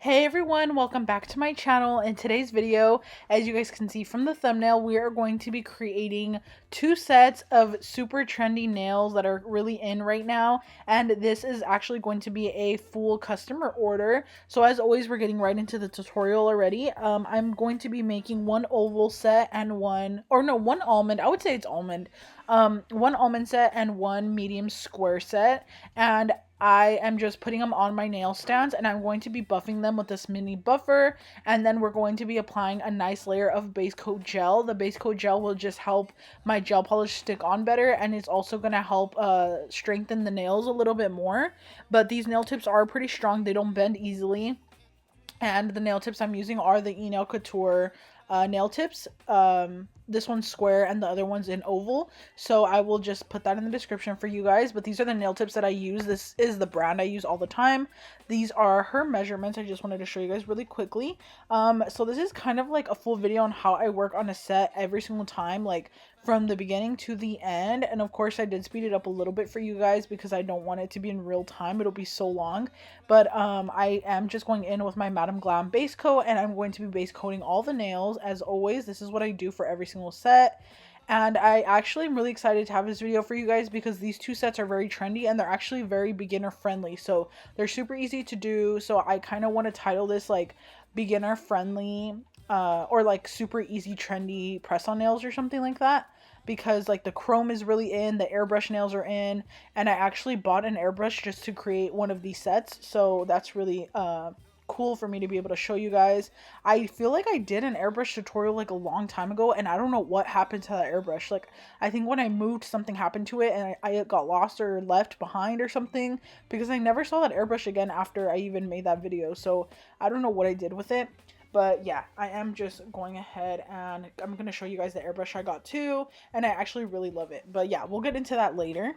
Hey everyone, welcome back to my channel. In today's video, as you guys can see from the thumbnail, we are going to be creating two sets of super trendy nails that are really in right now, and this is actually going to be a full customer order. So as always, we're getting right into the tutorial already. I'm going to be making one oval set and one almond. I would say it's almond. One almond set and one medium square set, and I am just putting them on my nail stands, and I'm going to be buffing them with this mini buffer, and then we're going to be applying a nice layer of base coat gel. The base coat gel will just help my gel polish stick on better, and it's also going to help strengthen the nails a little bit more. But these nail tips are pretty strong, they don't bend easily. And the nail tips I'm using are the Enailcouture nail tips. This one's square and the other one's in oval, so I will just put that in the description for you guys. But these are the nail tips that I use. This is the brand I use all the time. These are her measurements. I just wanted to show you guys really quickly. So this is kind of like a full video on how I work on a set every single time, like from the beginning to the end. And of course I did speed it up a little bit for you guys because I don't want it to be in real time. It'll be so long. But I am just going in with my Madam Glam base coat, and I'm going to be base coating all the nails as always. This is what I do for every single set. And I actually am really excited to have this video for you guys because these two sets are very trendy and they're actually very beginner friendly. So they're super easy to do. So I kind of want to title this like beginner friendly or like super easy trendy press on nails or something like that, because like the chrome is really in, the airbrush nails are in, and I actually bought an airbrush just to create one of these sets. So that's really cool for me to be able to show you guys. I feel like I did an airbrush tutorial like a long time ago, and I don't know what happened to that airbrush. Like I think when I moved, something happened to it and I got lost or left behind or something, because I never saw that airbrush again after I even made that video. So I don't know what I did with it. But yeah, I am just going ahead and I'm going to show you guys the airbrush I got too, and I actually really love it. But yeah, we'll get into that later.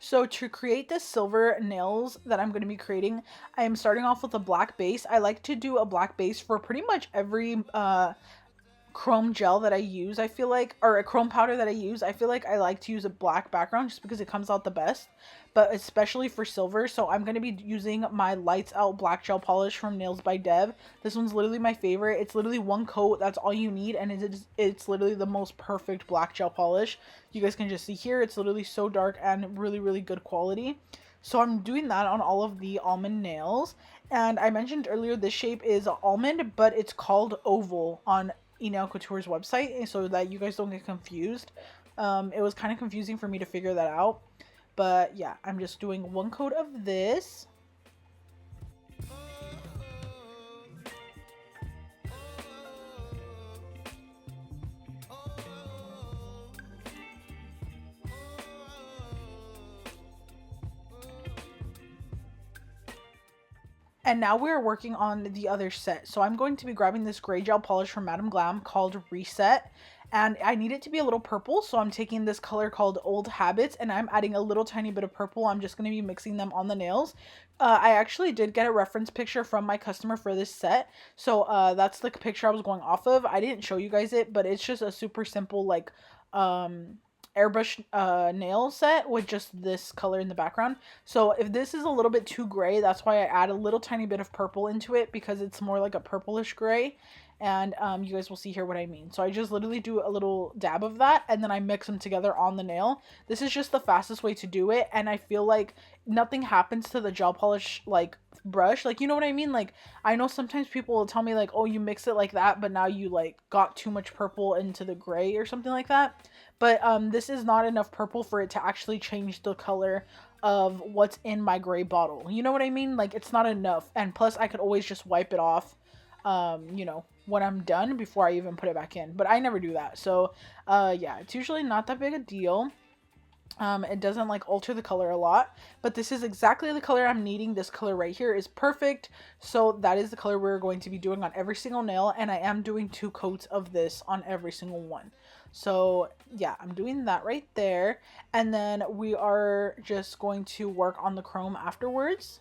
So to create the silver nails that I'm going to be creating, I am starting off with a black base. I like to do a black base for pretty much every chrome gel that I use, I feel like, or a chrome powder that I use. I feel like I like to use a black background just because it comes out the best, but especially for silver. So I'm going to be using my lights out black gel polish from Nails by Dev. This one's literally my favorite. It's literally one coat, that's all you need, and it's literally the most perfect black gel polish. You guys can just see here, it's literally so dark and really good quality. So I'm doing that on all of the almond nails. And I mentioned earlier this shape is almond, but it's called oval on Enailcouture's website, so that you guys don't get confused. It was kind of confusing for me to figure that out, but yeah, I'm just doing one coat of this. And now we're working on the other set. So I'm going to be grabbing this gray gel polish from Madam Glam called Reset. And I need it to be a little purple. So I'm taking this color called Old Habits and I'm adding a little tiny bit of purple. I'm just going to be mixing them on the nails. I actually did get a reference picture from my customer for this set. So that's the picture I was going off of. I didn't show you guys it, but it's just a super simple like airbrush nail set with just this color in the background. So if this is a little bit too gray, that's why I add a little tiny bit of purple into it, because it's more like a purplish gray. And you guys will see here what I mean. So I just literally do a little dab of that and then I mix them together on the nail. This is just the fastest way to do it, and I feel like nothing happens to the gel polish like brush, like, you know what I mean? Like I know sometimes people will tell me like, oh, you mix it like that, but now you like got too much purple into the gray or something like that. But this is not enough purple for it to actually change the color of what's in my gray bottle. You know what I mean? Like it's not enough. And plus I could always just wipe it off, you know, when I'm done before I even put it back in. But I never do that. So yeah, it's usually not that big a deal. It doesn't like alter the color a lot, but this is exactly the color I'm needing. This color right here is perfect. So that is the color we're going to be doing on every single nail, and I am doing 2 coats of this on every single one. So yeah, I'm doing that right there, and then we are just going to work on the chrome afterwards.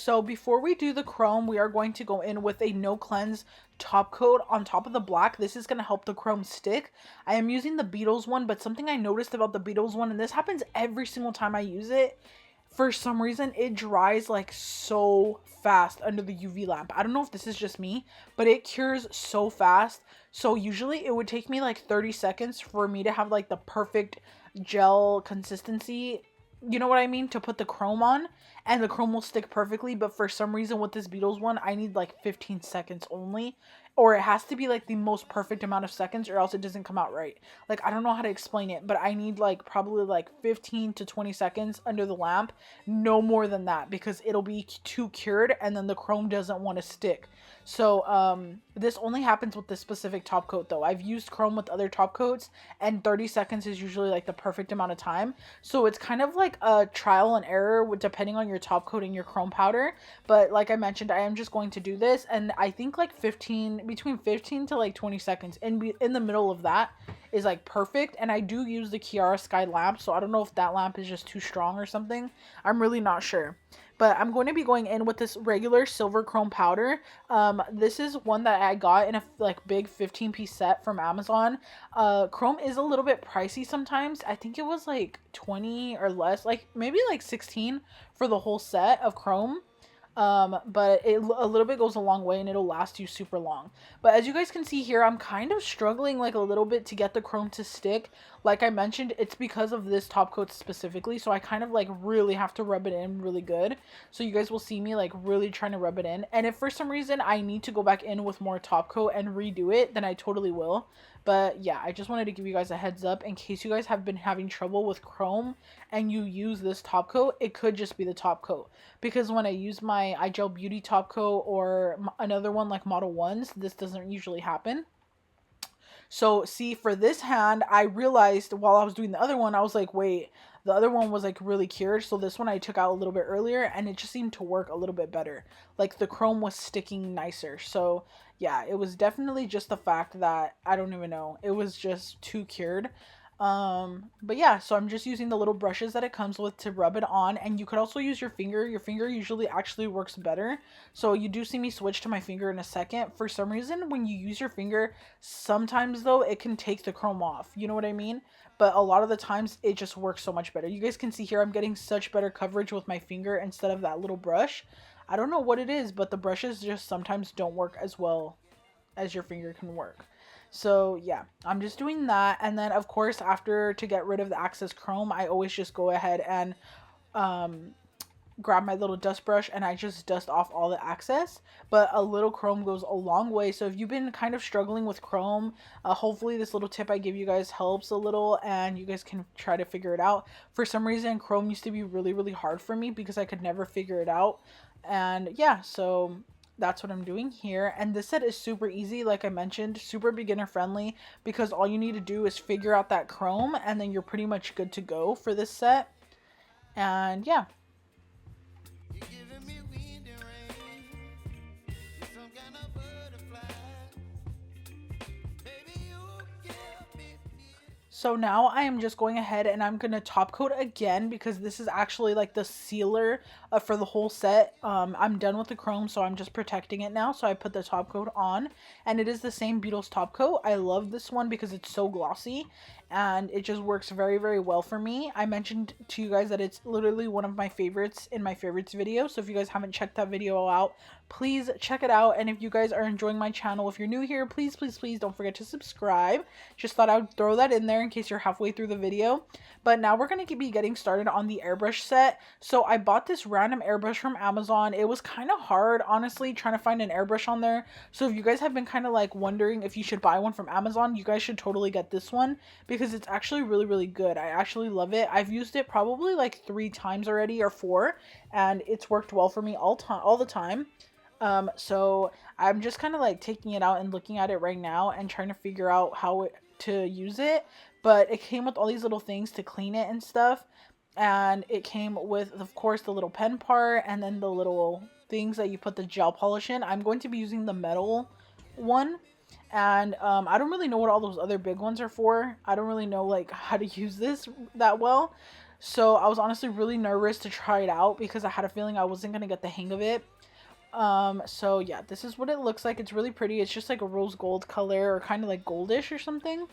So before we do the chrome, we are going to go in with a no cleanse top coat on top of the black. This is going to help the chrome stick. I am using the Beetles one, but something I noticed about the Beetles one, and this happens every single time I use it, for some reason it dries like so fast under the UV lamp. I don't know if this is just me, but it cures so fast. So usually it would take me like 30 seconds for me to have like the perfect gel consistency, you know what I mean, to put the chrome on, and the chrome will stick perfectly. But for some reason with this Beetles one, I need like 15 seconds only, or it has to be like the most perfect amount of seconds, or else it doesn't come out right. Like, I don't know how to explain it, but I need like probably like 15 to 20 seconds under the lamp, no more than that, because it'll be too cured and then the chrome doesn't want to stick. So this only happens with this specific top coat though. I've used chrome with other top coats, and 30 seconds is usually like the perfect amount of time. So it's kind of like a trial and error depending on your top coat and your chrome powder. But like I mentioned, I am just going to do this, and I think like between 15 to like 20 seconds in the middle of that is like perfect. And I do use the Kiara Sky lamp, so I don't know if that lamp is just too strong or something. I'm really not sure. But I'm going to be going in with this regular silver chrome powder. This is one that I got in a like big 15-piece set from Amazon. Chrome is a little bit pricey sometimes. I think it was like 20 or less, like maybe like 16 for the whole set of chrome. But a little bit goes a long way, and it'll last you super long. But as you guys can see here, I'm kind of struggling like a little bit to get the chrome to stick. Like I mentioned, it's because of this top coat specifically, so I kind of like really have to rub it in really good. So you guys will see me like really trying to rub it in, and if for some reason I need to go back in with more top coat and redo it, then I totally will. But yeah, I just wanted to give you guys a heads up in case you guys have been having trouble with chrome and you use this top coat. It could just be the top coat, because when I use my iGel Beauty top coat or another one like Model 1s, this doesn't usually happen. So see, for this hand, I realized while I was doing the other one, I was like, wait, the other one was like really cured. So this one I took out a little bit earlier, and it just seemed to work a little bit better. Like the chrome was sticking nicer. So yeah, it was definitely just the fact that, I don't even know, it was just too cured. But yeah, so I'm just using the little brushes that it comes with to rub it on, and you could also use your finger. Your finger usually actually works better. So you do see me switch to my finger in a second. For some reason, when you use your finger, sometimes though, it can take the chrome off, you know what I mean? But a lot of the times it just works so much better. You guys can see here, I'm getting such better coverage with my finger instead of that little brush. I don't know what it is, but the brushes just sometimes don't work as well as your finger can work. So yeah, I'm just doing that. And then of course, after, to get rid of the excess chrome, I always just go ahead and grab my little dust brush and I just dust off all the excess. But a little chrome goes a long way. So if you've been kind of struggling with chrome, hopefully this little tip I give you guys helps a little, and you guys can try to figure it out. For some reason, chrome used to be really hard for me because I could never figure it out. And yeah, so that's what I'm doing here. And this set is super easy, like I mentioned, super beginner friendly, because all you need to do is figure out that chrome, and then you're pretty much good to go for this set. And yeah. So now I am just going ahead and I'm going to top coat again, because this is actually like the sealer for the whole set. I'm done with the chrome, so I'm just protecting it now. So I put the top coat on, and it is the same Beetles top coat. I love this one because it's so glossy and it just works very well for me. I mentioned to you guys that it's literally one of my favorites in my favorites video. So if you guys haven't checked that video out, please check it out. And if you guys are enjoying my channel, if you're new here, please don't forget to subscribe. Just thought I would throw that in there in case you're halfway through the video. But now we're going to be getting started on the airbrush set. So I bought this random airbrush from Amazon. It was kind of hard, honestly, trying to find an airbrush on there. So if you guys have been kind of like wondering if you should buy one from Amazon, you guys should totally get this one, because it's actually really good. I actually love it. I've used it probably like 3 times already, or 4, and it's worked well for me all the time. So I'm just kind of like taking it out and looking at it right now and trying to figure out how to use it. But it came with all these little things to clean it and stuff, and it came with, of course, the little pen part, and then the little things that you put the gel polish in. I'm going to be using the metal one, and I don't really know what all those other big ones are for. I don't really know like how to use this that well. So I was honestly really nervous to try it out because I had a feeling I wasn't gonna get the hang of it. So yeah, this is what it looks like. It's really pretty. It's just like a rose gold color, or kind of like goldish or something.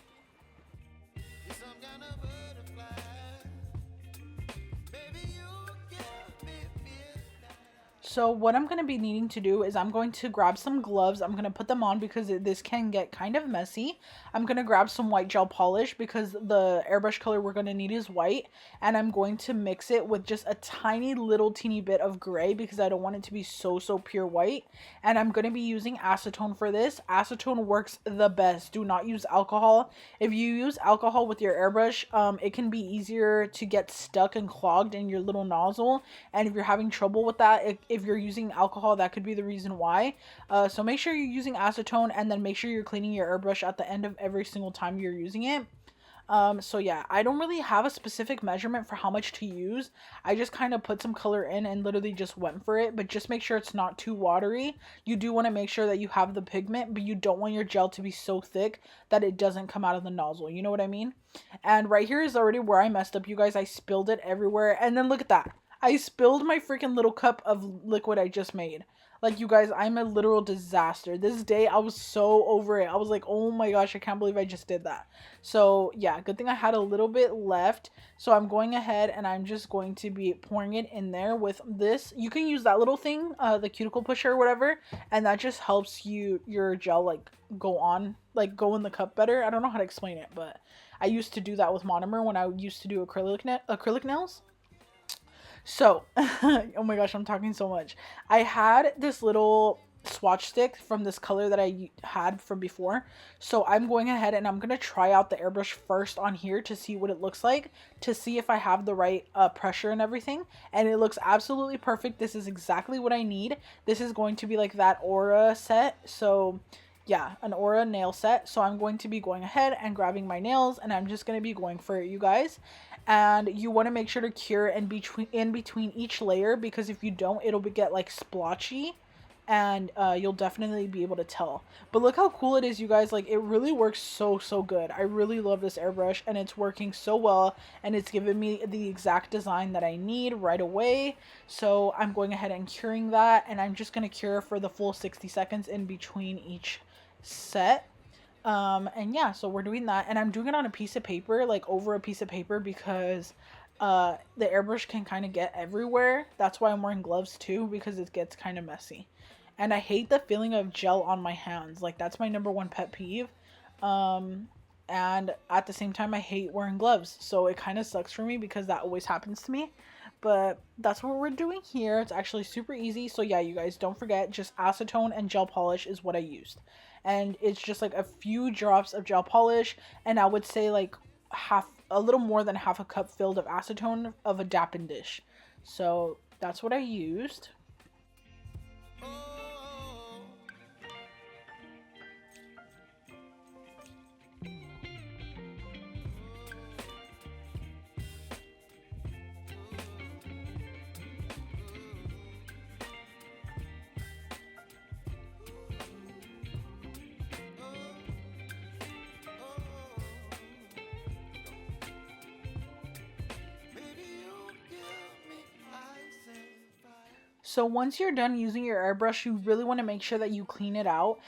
So what I'm going to be needing to do is I'm going to grab some gloves. I'm going to put them on because this can get kind of messy. I'm going to grab some white gel polish because the airbrush color we're going to need is white. And I'm going to mix it with just a tiny little teeny bit of gray because I don't want it to be so pure white. And I'm going to be using acetone for this. Acetone works the best. Do not use alcohol. If you use alcohol with your airbrush, it can be easier to get stuck and clogged in your little nozzle. And if you're having trouble with that, if you're using alcohol, that could be the reason why. So make sure you're using acetone, and then make sure you're cleaning your airbrush at the end of every single time you're using it. So yeah, I don't really have a specific measurement for how much to use. I just kind of put some color in and literally just went for it, but just make sure it's not too watery. You do want to make sure that you have the pigment, but you don't want your gel to be so thick that it doesn't come out of the nozzle. You know what I mean? And right here is already where I messed up, you guys. I spilled it everywhere, and then look at that. I spilled my freaking little cup of liquid I just made. Like, you guys, I'm a literal disaster. This day, I was so over it. I was like, oh my gosh, I can't believe I just did that. So, yeah, good thing I had a little bit left. So, I'm going ahead and I'm just going to be pouring it in there with this. You can use that little thing, the cuticle pusher or whatever. And that just helps your gel, like, go in the cup better. I don't know how to explain it, but I used to do that with monomer when I used to do acrylic nails. So, oh my gosh, I'm talking so much. I had this little swatch stick from this color that I had from before. So I'm going ahead and I'm going to try out the airbrush first on here to see what it looks like, to see if I have the right pressure and everything. And it looks absolutely perfect. This is exactly what I need. This is going to be like that aura set. So yeah, an aura nail set. So I'm going to be going ahead and grabbing my nails, and I'm just going to be going for it, you guys. And you want to make sure to cure in between each layer, because if you don't, it'll get like splotchy, and you'll definitely be able to tell. But look how cool it is, you guys. Like, it really works so good. I really love this airbrush, and it's working so well, and it's giving me the exact design that I need right away. So I'm going ahead and curing that, and I'm just going to cure for the full 60 seconds in between each set. And yeah, so we're doing that, and I'm doing it on a piece of paper, like over a piece of paper, because the airbrush can kind of get everywhere. That's why I'm wearing gloves too, because it gets kind of messy. And I hate the feeling of gel on my hands. Like, that's my number one pet peeve. And at the same time, I hate wearing gloves, so it kind of sucks for me because that always happens to me. But that's what we're doing here. It's actually super easy. So yeah, you guys, don't forget, just acetone and gel polish is what I used. And it's just like a few drops of gel polish, and I would say like a little more than half a cup filled of acetone of a dappen dish. So that's what I used. So once you're done using your airbrush, you really want to make sure that you clean it out.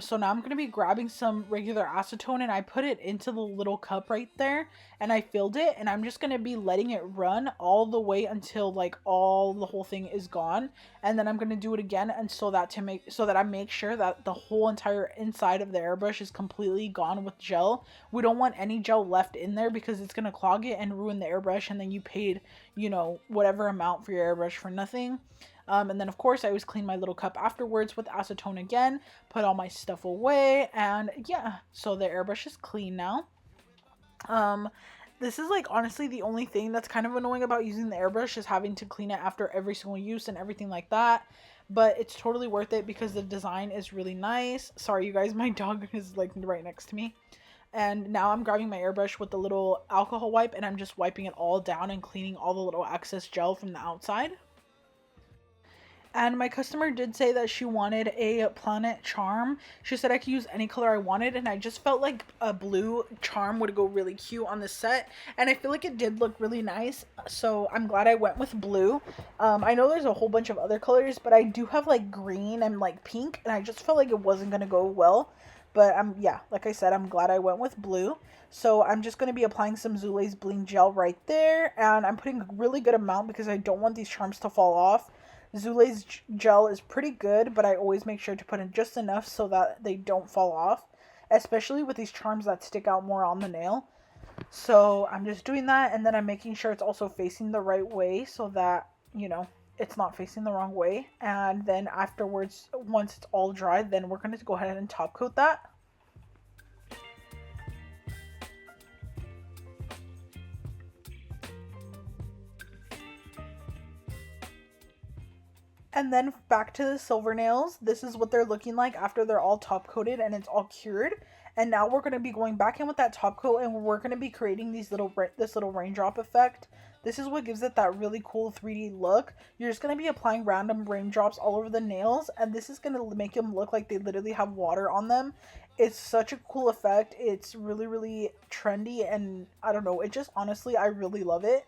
So now I'm going to be grabbing some regular acetone, and I put it into the little cup right there, and I filled it, and I'm just going to be letting it run all the way until like the whole thing is gone. And then I'm going to do it again, and so that I make sure that the whole entire inside of the airbrush is completely gone with gel. We don't want any gel left in there because it's going to clog it and ruin the airbrush, and then you paid, whatever amount for your airbrush for nothing. And then of course I always clean my little cup afterwards with acetone again, put all my stuff away, and yeah, so the airbrush is clean now. This is like honestly the only thing that's kind of annoying about using the airbrush, is having to clean it after every single use and everything like that. But it's totally worth it because the design is really nice. Sorry you guys, my dog is like right next to me. And now I'm grabbing my airbrush with the little alcohol wipe, and I'm just wiping it all down and cleaning all the little excess gel from the outside. And my customer did say that she wanted a planet charm. She said I could use any color I wanted, and I just felt like a blue charm would go really cute on this set. And I feel like it did look really nice, so I'm glad I went with blue. I know there's a whole bunch of other colors, but I do have like green and like pink, and I just felt like it wasn't gonna go well. But yeah, like I said, I'm glad I went with blue. So I'm just going to be applying some Zule's Bling Gel right there. And I'm putting a really good amount because I don't want these charms to fall off. Zule's gel is pretty good, but I always make sure to put in just enough so that they don't fall off, especially with these charms that stick out more on the nail. So I'm just doing that, and then I'm making sure it's also facing the right way so that, it's not facing the wrong way. And then afterwards, once it's all dry, then we're going to go ahead and top coat that. And then back to the silver nails. This is what they're looking like after they're all top coated and it's all cured. And now we're going to be going back in with that top coat, and we're going to be creating this little raindrop effect. This is what gives it that really cool 3D look. You're just going to be applying random raindrops all over the nails, and this is going to make them look like they literally have water on them. It's such a cool effect. It's really, really trendy, and I don't know, it just honestly, I really love it.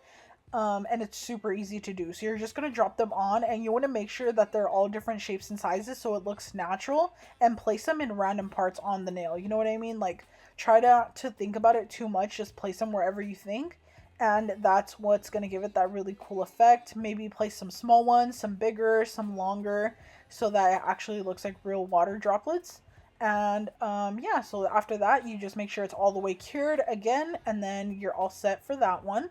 And it's super easy to do. So you're just going to drop them on, and you want to make sure that they're all different shapes and sizes so it looks natural, and place them in random parts on the nail. You know what I mean? Like, try to think about it too much. Just place them wherever you think. And that's what's going to give it that really cool effect. Maybe place some small ones, some bigger, some longer, so that it actually looks like real water droplets. And yeah, so after that, you just make sure it's all the way cured again, and then you're all set for that one.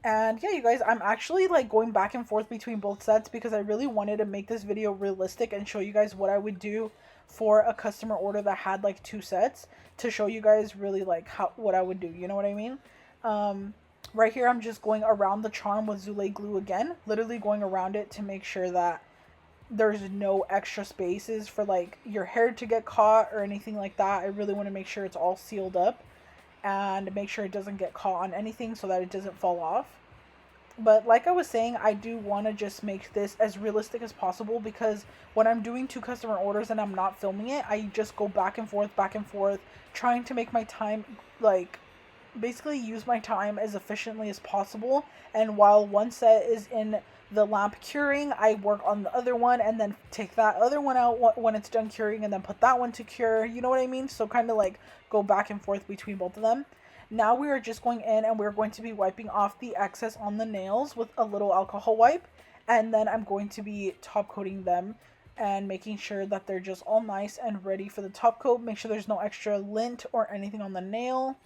And yeah, you guys, I'm actually like going back and forth between both sets because I really wanted to make this video realistic and show you guys what I would do for a customer order that had like 2 sets, to show you guys really like what I would do. You know what I mean? Right here, I'm just going around the charm with Zule glue again, literally going around it to make sure that there's no extra spaces for like your hair to get caught or anything like that. I really want to make sure it's all sealed up and make sure it doesn't get caught on anything so that it doesn't fall off. But like I was saying, I do want to just make this as realistic as possible, because when I'm doing 2 customer orders and I'm not filming it, I just go back and forth, trying to make my time, like, basically use my time as efficiently as possible. And while one set is in the lamp curing, I work on the other one and then take that other one out when it's done curing and then put that one to cure. You know what I mean? So kind of like go back and forth between both of them. Now we are just going in and we're going to be wiping off the excess on the nails with a little alcohol wipe. And then I'm going to be top coating them and making sure that they're just all nice and ready for the top coat. Make sure there's no extra lint or anything on the nail.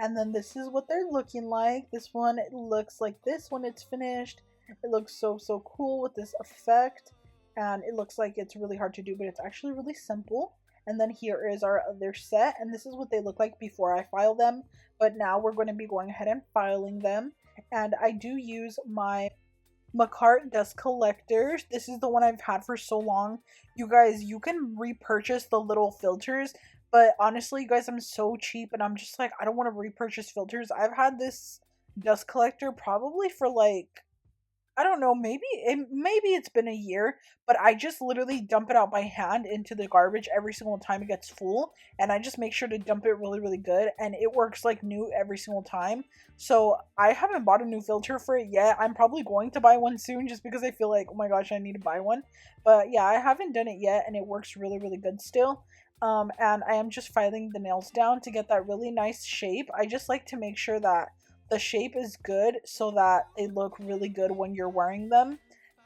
And then this is what they're looking like. This one, it looks like this when it's finished. It looks so cool with this effect. And it looks like it's really hard to do, but it's actually really simple. And then here is our other set. And this is what they look like before I file them. But now we're going to be going ahead and filing them. And I do use my Macart dust collectors. This is the one I've had for so long. You guys, you can repurchase the little filters, but honestly, you guys, I'm so cheap and I'm just like, I don't want to repurchase filters. I've had this dust collector probably for like, I don't know, maybe it's been a year, but I just literally dump it out by hand into the garbage every single time it gets full, and I just make sure to dump it really good, and it works like new every single time. So I haven't bought a new filter for it yet. I'm probably going to buy one soon just because I feel like, oh my gosh, I need to buy one. But yeah, I haven't done it yet, and it works really good still. And I am just filing the nails down to get that really nice shape. I just like to make sure that the shape is good so that they look really good when you're wearing them.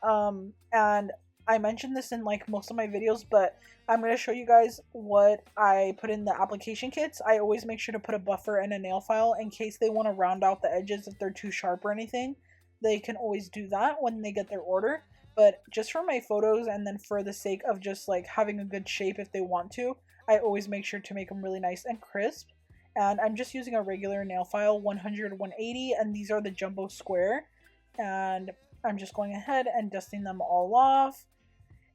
And I mentioned this in like most of my videos, but I'm going to show you guys what I put in the application kits. I always make sure to put a buffer and a nail file in case they want to round out the edges if they're too sharp or anything. They can always do that when they get their order. But just for my photos and then for the sake of just like having a good shape if they want to, I always make sure to make them really nice and crisp. And I'm just using a regular nail file, 100, 180, and these are the jumbo square. And I'm just going ahead and dusting them all off.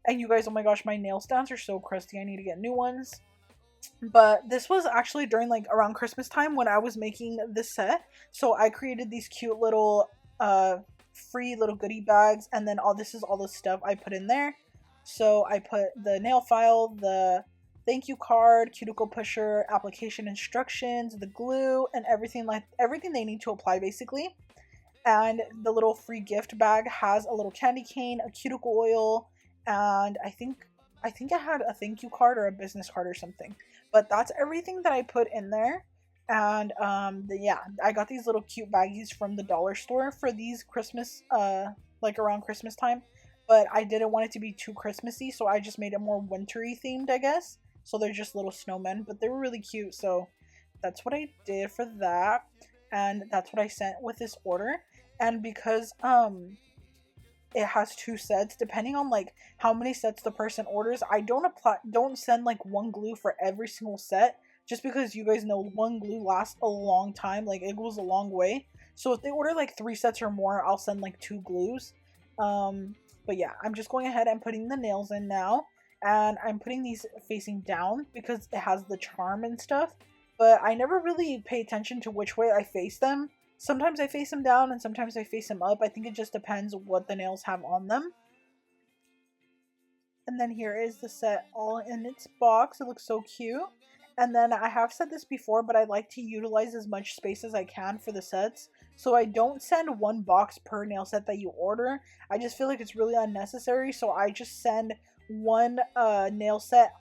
And you guys, oh my gosh, my nail stands are so crusty. I need to get new ones. But this was actually during like around Christmas time when I was making this set. So I created these cute little free little goodie bags, and then all this is all the stuff I put in there. So I put the nail file, the thank you card, cuticle pusher, application instructions, the glue, and everything they need to apply basically. And the little free gift bag has a little candy cane, a cuticle oil, and I think it had a thank you card or a business card or something. But that's everything that I put in there. And yeah, I got these little cute baggies from the dollar store for these Christmas, like around Christmas time. But I didn't want it to be too Christmassy, so I just made it more wintry themed, I guess. So they're just little snowmen, but they were really cute. So that's what I did for that, and that's what I sent with this order. And because it has 2 sets, depending on like how many sets the person orders, I don't send like one glue for every single set, just because you guys know one glue lasts a long time, like it goes a long way. So if they order like 3 sets or more, I'll send like 2 glues. But yeah, I'm just going ahead and putting the nails in now, and I'm putting these facing down because it has the charm and stuff, but I never really pay attention to which way I face them. Sometimes I face them down and sometimes I face them up. I think it just depends what the nails have on them. And then here is the set all in its box. It looks so cute. And then I have said this before, but I like to utilize as much space as I can for the sets. So I don't send 1 box per nail set that you order. I just feel like it's really unnecessary. So I just send 1 nail set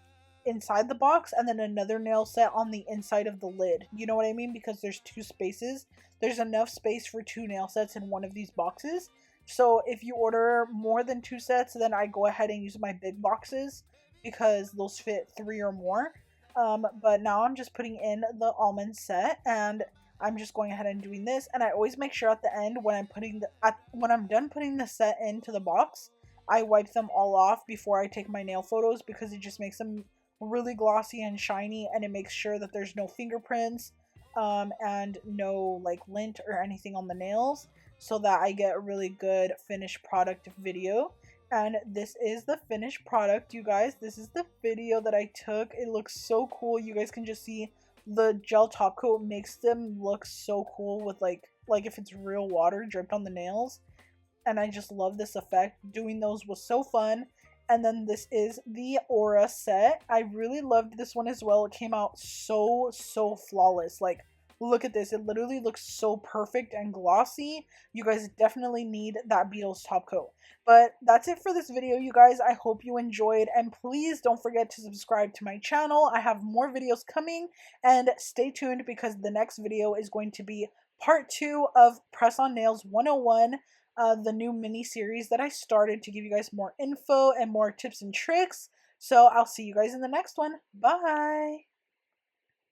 inside the box and then another nail set on the inside of the lid. You know what I mean? Because there's 2 spaces. There's enough space for 2 nail sets in one of these boxes. So if you order more than 2 sets, then I go ahead and use my big boxes because those fit 3 or more. But now I'm just putting in the almond set, and I'm just going ahead and doing this. And I always make sure at the end when I'm done putting the set into the box, I wipe them all off before I take my nail photos, because it just makes them really glossy and shiny, and it makes sure that there's no fingerprints and no like lint or anything on the nails, so that I get a really good finished product video. And this is the finished product, you guys. This is the video that I took. It looks so cool. You guys can just see the gel top coat makes them look so cool with like if it's real water dripped on the nails. And I just love this effect. Doing those was so fun. And then this is the Aura set. I really loved this one as well. It came out so flawless. Like, look at this. It literally looks so perfect and glossy. You guys definitely need that Beetles top coat. But that's it for this video, you guys. I hope you enjoyed. And please don't forget to subscribe to my channel. I have more videos coming. And stay tuned because the next video is going to be part 2 of Press On Nails 101. The new mini series that I started to give you guys more info and more tips and tricks. So I'll see you guys in the next one. Bye!